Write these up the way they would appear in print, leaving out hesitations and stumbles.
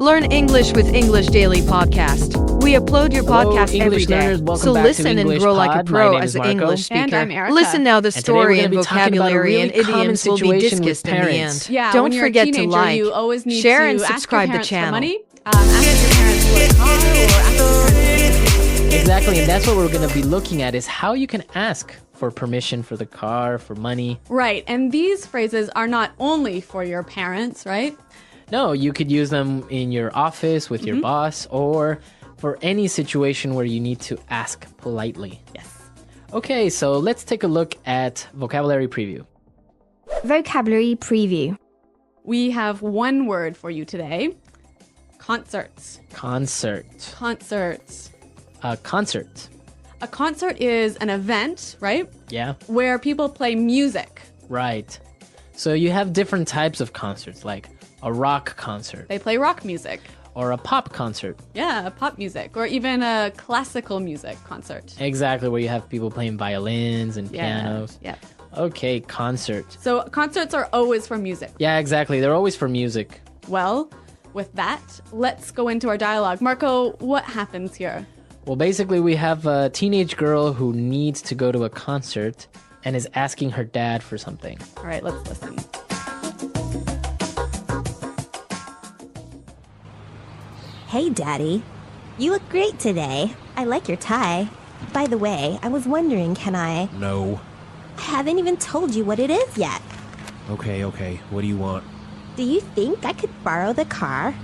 Learn English with English Daily Podcast. We upload your Hello, podcast every English day. learners. Welcome So back to listen and English grow like a Pod. My pro name as is an Marco. English speaker. And I'm Erica. Listen now, the And today we're story gonna and be talking about a vocabulary really and common idioms will be situation with discussed in the parents. end. Yeah, Don't when you're forget a to teenager, like, you always need share, to and ask subscribe your the parents channel. for money. Ask your parents for a car, or ask your parents. Exactly, and that's what we're going to be looking at is how you can ask for permission for the car, for money. Right, and these phrases are not only for your parents, right? No, you could use them in your office with your boss or for any situation where you need to ask politely. Yes. Okay, so let's take a look at vocabulary preview. Vocabulary preview. We have one word for you today. Concerts. Concert. Concerts. Concert. A concert is an event, right? Yeah, Where people play music. right. So you have different types of concerts, like a rock concert They play rock music. or a pop concert. Yeah, pop music. Or even a classical music concert. Exactly, where you have people playing violins and Yeah. pianos. Yeah. Okay, concert. So concerts are always for music. Yeah, exactly. They're always for music. Well, with that, let's go into our dialogue. Marco, what happens here? Well, basically, we have a teenage girl who needs to go to a concert and is asking her dad for something. All right, let's listen. Hey, Daddy. You look great today. I like your tie. By the way, I was wondering, can I... No. I haven't even told you what it is yet. Okay. What do you want? Do you think I could borrow the car?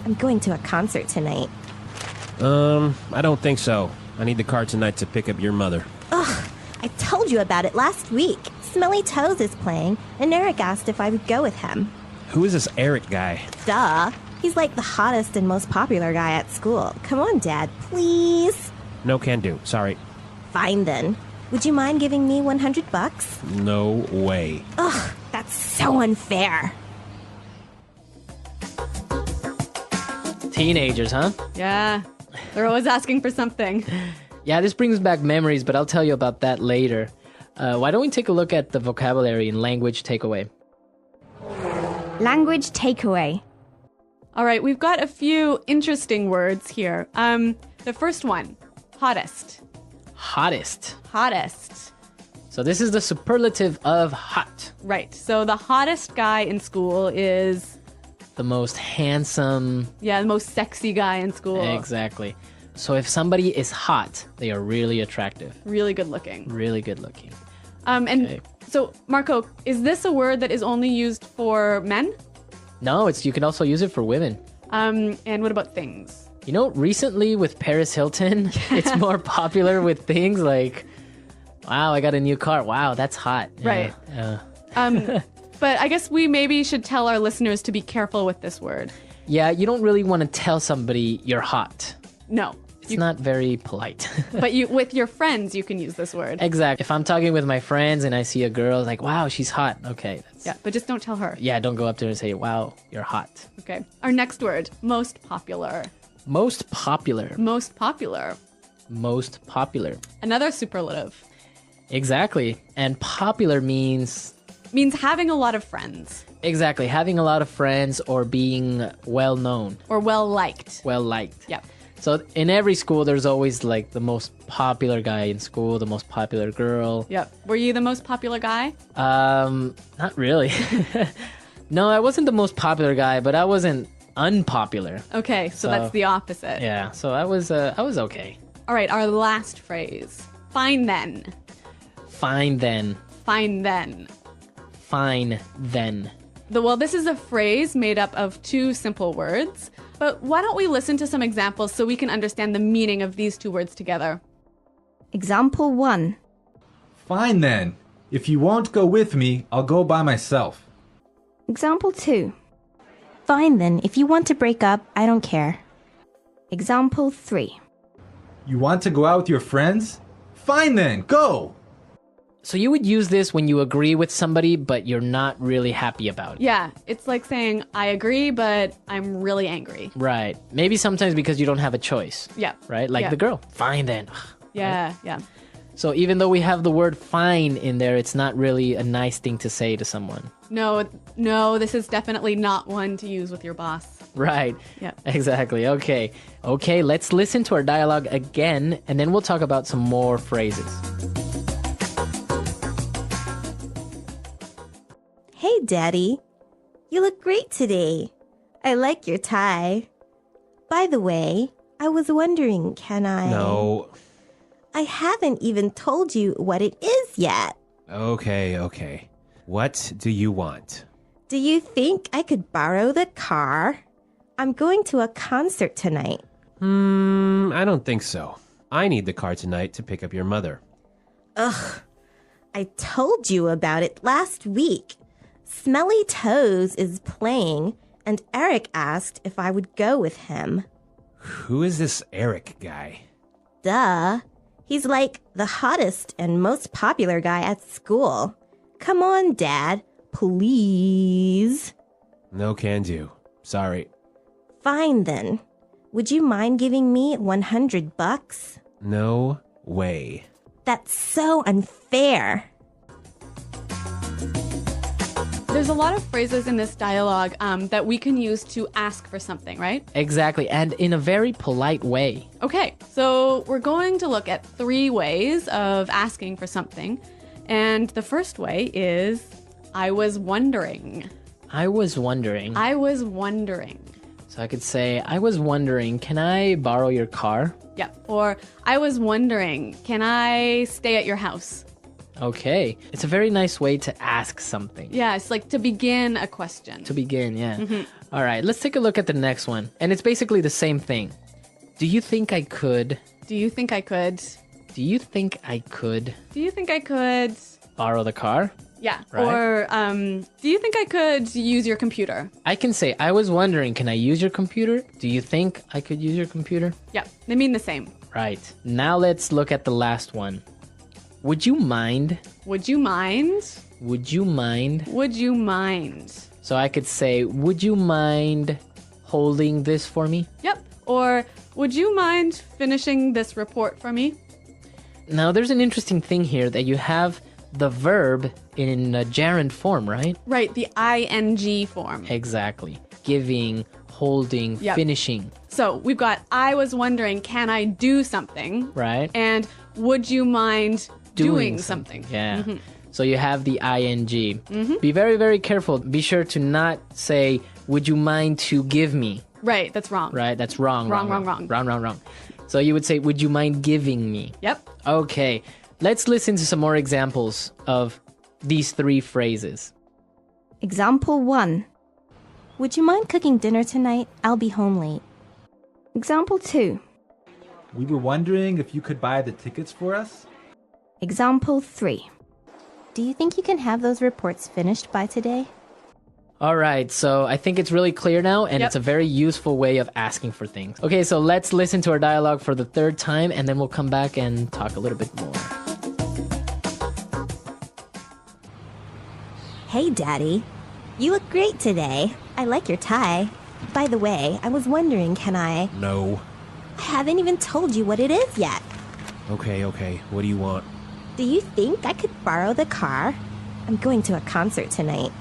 I'm going to a concert tonight. I don't think so. I need the car tonight to pick up your mother. Ugh, I told you about it last week. Smelly Toes is playing, and Eric asked if I would go with him. Who is this Eric guy? Duh. He's like the hottest and most popular guy at school. Come on, Dad, please. No can do. Sorry. Fine then. Would you mind giving me $100? No way. Ugh, that's so unfair. Teenagers, huh? Yeah, they're always asking for something. Yeah, this brings back memories, but I'll tell you about that later. Why don't we take a look at the vocabulary and language takeaway? Language takeaway. All right, we've got a few interesting words here. The first one, hottest. Hottest. Hottest. So this is the superlative of hot. Right, so the hottest guy in school is, The most handsome. the most sexy guy in school. Exactly. So if somebody is hot, they are really attractive, Really good looking. really good looking. And Okay. so, Marco, is this a word that is only used for men? No, you can also use it for women. And what about things? You know, recently with Paris Hilton, it's more popular with things like, wow, I got a new car. Wow, that's hot. Right. But I guess we maybe should tell our listeners to be careful with this word. Yeah, you don't really want to tell somebody you're hot. No. It's not very polite. But with your friends, you can use this word. Exactly. If I'm talking with my friends and I see a girl, like, wow, she's hot. Okay. Yeah, but just don't tell her. Yeah, don't go up to her and say, wow, you're hot. Okay. Our next word, most popular. Most popular. Most popular. Most popular. Another superlative. Exactly. And popular means Means having a lot of friends exactly having a lot of friends or being well known, or well liked. well liked. Yep. So in every school, there's always like the most popular guy in school, the most popular girl. Yep. Were you the most popular guy? Not really. No, I wasn't the most popular guy, but I wasn't unpopular. Okay, so that's the opposite. Yeah, so I was okay. All right, our last phrase. Fine then. Fine then. Fine then. Fine then. Well, this is a phrase made up of two simple words, but why don't we listen to some examples so we can understand the meaning of these two words together? Example 1. Fine then. If you won't go with me, I'll go by myself. Example 2. Fine then, if you want to break up, I don't care. Example 3. You want to go out with your friends? Fine then, go! So you would use this when you agree with somebody, but you're not really happy about it. Yeah, it's like saying, I agree, but I'm really angry. Right. Maybe sometimes because you don't have a choice. Yeah. Right? Like Yeah. the girl. Fine then. Yeah, yeah. So even though we have the word fine in there, it's not really a nice thing to say to someone. No, this is definitely not one to use with your boss. Right. Yeah. Exactly. Okay. Okay, let's listen to our dialogue again, and then we'll talk about some more phrases. Hey, Daddy. You look great today. I like your tie. By the way, I was wondering, can I... No. I haven't even told you what it is yet. Okay. What do you want? Do you think I could borrow the car? I'm going to a concert tonight. I don't think so. I need the car tonight to pick up your mother. Ugh. I told you about it last week. Smelly Toes is playing, and Eric asked if I would go with him. Who is this Eric guy? Duh. He's like the hottest and most popular guy at school. Come on, Dad. Please. No can do. Sorry. Fine then. Would you mind giving me $100? No way. That's so unfair. There's a lot of phrases in this dialogue that we can use to ask for something, right? Exactly, and in a very polite way. Okay, so we're going to look at 3 ways of asking for something. And the first way is, I was wondering. I was wondering. I was wondering. So I could say, I was wondering, can I borrow your car? Yeah. Or, I was wondering, can I stay at your house? Okay. It's a very nice way to ask something. Yeah, it's like to begin a question. To begin, yeah. All right, let's take a look at the next one. And it's basically the same thing. Do you think I could? Do you think I could? Do you think I could Do you think I could? borrow the car? Yeah. Right. Or, do you think I could use your computer? I can say, I was wondering, can I use your computer? Do you think I could use your computer? Yeah, they mean the same. Right. Now let's look at the last one. Would you mind? Would you mind? Would you mind? Would you mind? So I could say, would you mind holding this for me? Yep. Or, would you mind finishing this report for me? Now there's an interesting thing here that you have the verb in a gerund form, right? Right, the ing form. Exactly. Giving, holding, Yep. finishing, So we've got, I was wondering, can I do something? right? And would you mind doing something? Yeah. So you have the ing. Be very, very careful. Be sure to not say, would you mind to give me? Right, that's wrong. Right? That's wrong. Wrong. So you would say, would you mind giving me? Yep. Okay. Let's listen to some more examples of these 3 phrases. Example 1. Would you mind cooking dinner tonight? I'll be home late. Example 2. We were wondering if you could buy the tickets for us? Example 3. Do you think you can have those reports finished by today? All right, so I think it's really clear now, and Yep. it's a very useful way of asking for things. Okay, so let's listen to our dialogue for the 3rd time, and then we'll come back and talk a little bit more. Hey, Daddy. You look great today. I like your tie. By the way, I was wondering, can I... No. I haven't even told you what it is yet. Okay. What do you want? Do you think I could borrow the car? I'm going to a concert tonight.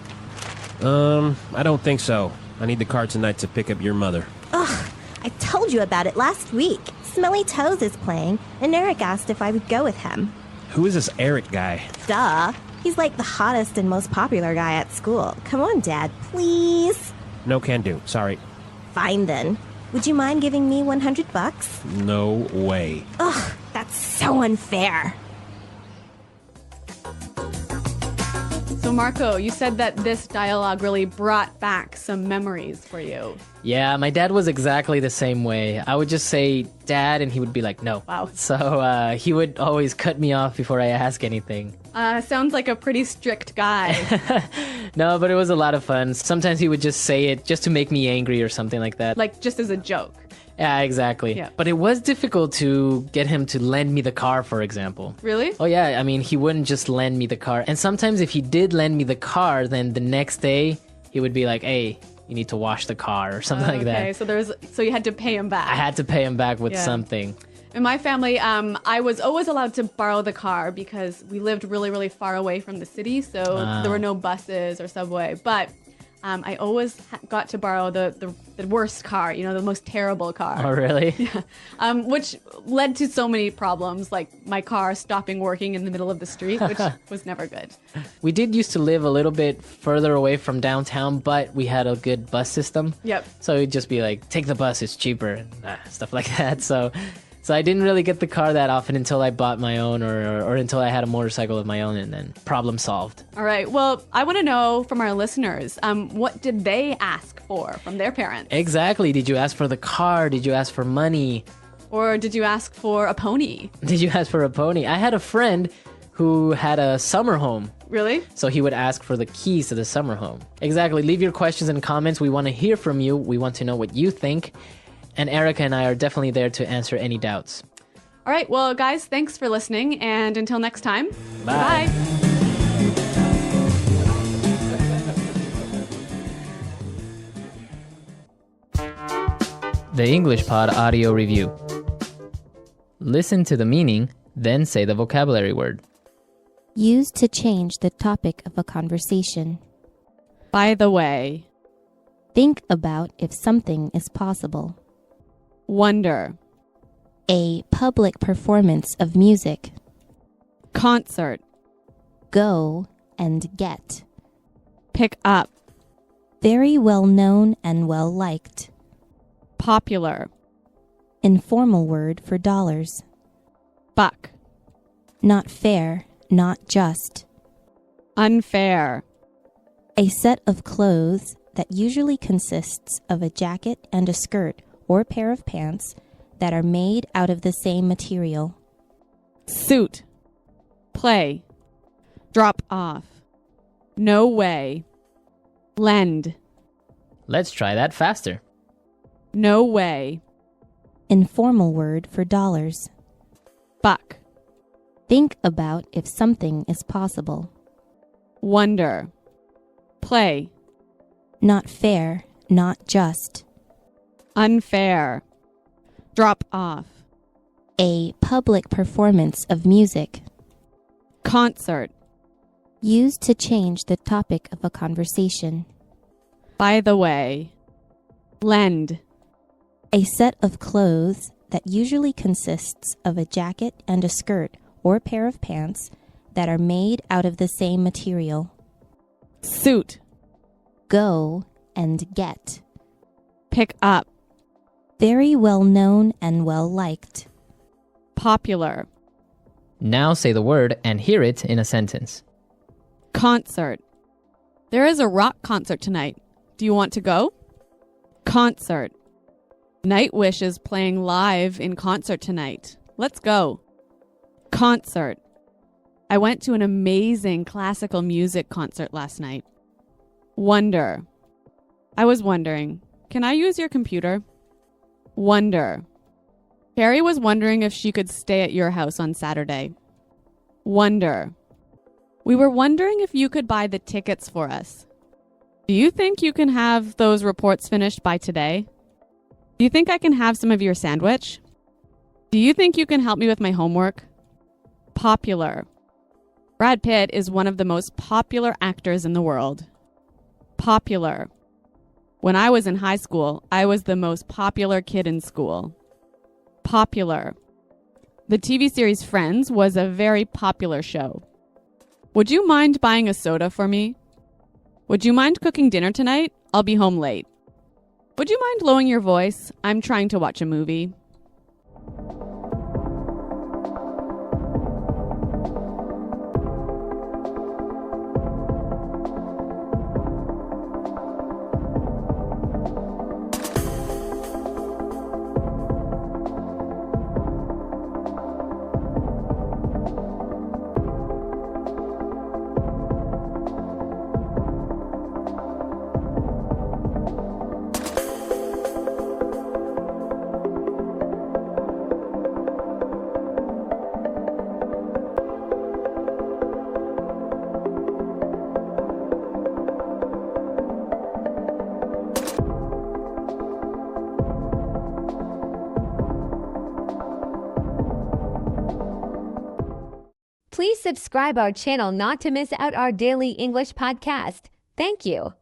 I don't think so. I need the car tonight to pick up your mother. Ugh, I told you about it last week. Smelly Toes is playing, and Eric asked if I would go with him. Who is this Eric guy? Duh. He's like the hottest and most popular guy at school. Come on, Dad, please. No can do. Sorry. Fine then. Would you mind giving me $100? No way. Ugh, that's so unfair. So Marco, you said that this dialogue really brought back some memories for you. Yeah, my dad was exactly the same way. I would just say, Dad, and he would be like, no. Wow. So he would always cut me off before I ask anything. Sounds like a pretty strict guy. No, but it was a lot of fun. Sometimes he would just say it just to make me angry or something like that. Like just as a joke. Yeah, exactly. Yeah. But it was difficult to get him to lend me the car, for example. Really? Oh, yeah. I mean, he wouldn't just lend me the car. And sometimes if he did lend me the car, then the next day he would be like, hey, you need to wash the car or something like Okay, that. so you had to pay him back. I had to pay him back with Yeah. something. In my family, I was always allowed to borrow the car because we lived really, really far away from the city, so there were no buses or subway. But I always got to borrow the worst car, the most terrible car. Oh, really? Which led to so many problems, like my car stopping working in the middle of the street, which was never good. We did used to live a little bit further away from downtown, but we had a good bus system. Yep. So it'd just be like, take the bus, it's cheaper, and stuff like that. So I didn't really get the car that often until I bought my own or until I had a motorcycle of my own, and then problem solved. All right. Well, I want to know from our listeners, what did they ask for from their parents? Exactly. Did you ask for the car? Did you ask for money? Or did you ask for a pony? Did you ask for a pony? I had a friend who had a summer home. Really? So he would ask for the keys to the summer home. Exactly. Leave your questions and comments. We want to hear from you. We want to know what you think. And Erica and I are definitely there to answer any doubts. All right. Well, guys, thanks for listening. And until next time, Bye. Bye. The English Pod Audio Review. Listen to the meaning, then say the vocabulary word. Used to change the topic of a conversation. By the way, Think about if something is possible. wonder, A public performance of music. concert, Go and get. pick up, Very well known and well liked. popular, Informal word for dollars. buck, Not fair, not just. unfair, A set of clothes that usually consists of a jacket and a skirt or pair of pants that are made out of the same material. suit, play, drop off, no way, lend, Let's try that faster. no way, Informal word for dollars. buck, Think about if something is possible. wonder, play, Not fair, not just. unfair, drop off, A public performance of music. concert, Used to change the topic of a conversation. by the way, lend, A set of clothes that usually consists of a jacket and a skirt or pair of pants that are made out of the same material. suit, Go and get. pick up, Very well known and well liked. popular, Now say the word and hear it in a sentence. concert. There is a rock concert tonight. Do you want to go? Concert. Nightwish is playing live in concert tonight. Let's go. Concert. I went to an amazing classical music concert last night. Wonder. I was wondering, can I use your computer? Wonder. Carrie was wondering if she could stay at your house on Saturday. Wonder. We were wondering if you could buy the tickets for us. Do you think you can have those reports finished by today? Do you think I can have some of your sandwich? Do you think you can help me with my homework? Popular. Brad Pitt is one of the most popular actors in the world. Popular. When I was in high school, I was the most popular kid in school. Popular. The TV series Friends was a very popular show. Would you mind buying a soda for me? Would you mind cooking dinner tonight? I'll be home late. Would you mind lowering your voice? I'm trying to watch a movie. Please subscribe our channel not to miss out our daily English podcast. Thank you.